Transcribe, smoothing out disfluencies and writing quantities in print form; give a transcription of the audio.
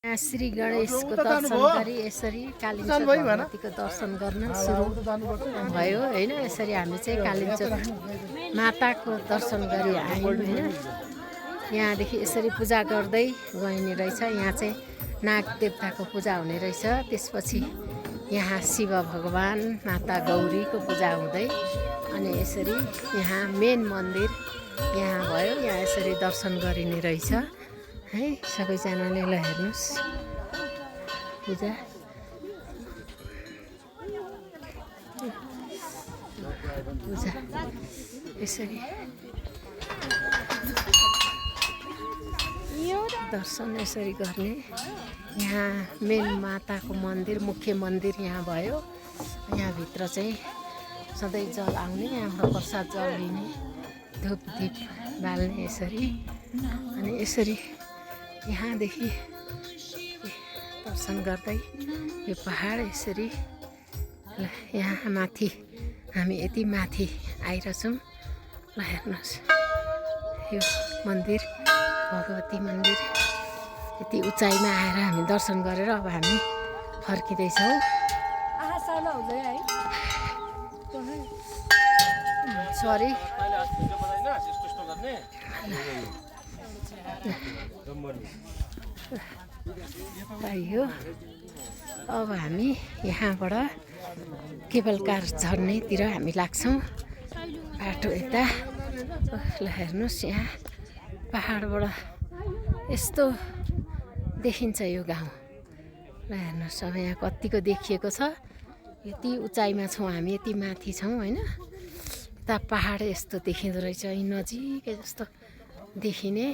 यहाँ श्री गणेशको दर्शन गरी यसरी कालिचोक भगवतीको दर्शन गर्न सुरु भयो हैन। यसरी हामी चाहिँ कालिचोक माताको दर्शन गरी आयौँ हैन। यहाँदेखि यसरी पूजा गर्दै गइने रहेछ। यहाँ चाहिँ नाग देवताको पूजा हुने रहेछ। त्यसपछि यहाँ शिव भगवान माता गौरीको पूजा हुँदै अनि यसरी यहाँ मेन मन्दिर यहाँ भयो। यहाँ यसरी दर्शन गरिने रहेछ है। सबैजनाले ल हेर्नुस् पूजा पूजा यसरी दर्शन यसरी गर्ने। यहाँ मेन माताको मन्दिर मुख्य मन्दिर यहाँ भयो। यहाँभित्र चाहिँ सधैँ जल आउने, यहाँबाट प्रसाद जल लिने, धूप दीप बाल्ने यसरी। अनि यसरी यहाँदेखि दर्शन गर्दै यो पहाड यसरी ल यहाँ माथि हामी यति माथि आइरहेछौँ। ल हेर्नुहोस् यो मन्दिर भगवती मन्दिर यति उचाइमा आएर हामी दर्शन गरेर अब हामी फर्किँदैछौँ। सरी यो अब हामी यहाँबाट केबल कार झर्नेतिर हामी लाग्छौँ। बाटो यता ल हेर्नुहोस् यहाँ पहाडबाट यस्तो देखिन्छ यो गाउँ। ल हेर्नुहोस् अब यहाँ कतिको देखिएको छ। यति उचाइमा छौँ हामी, यति माथि छौँ होइन। यता पहाड यस्तो देखिँदो रहेछ, नजिकै जस्तो देखिने।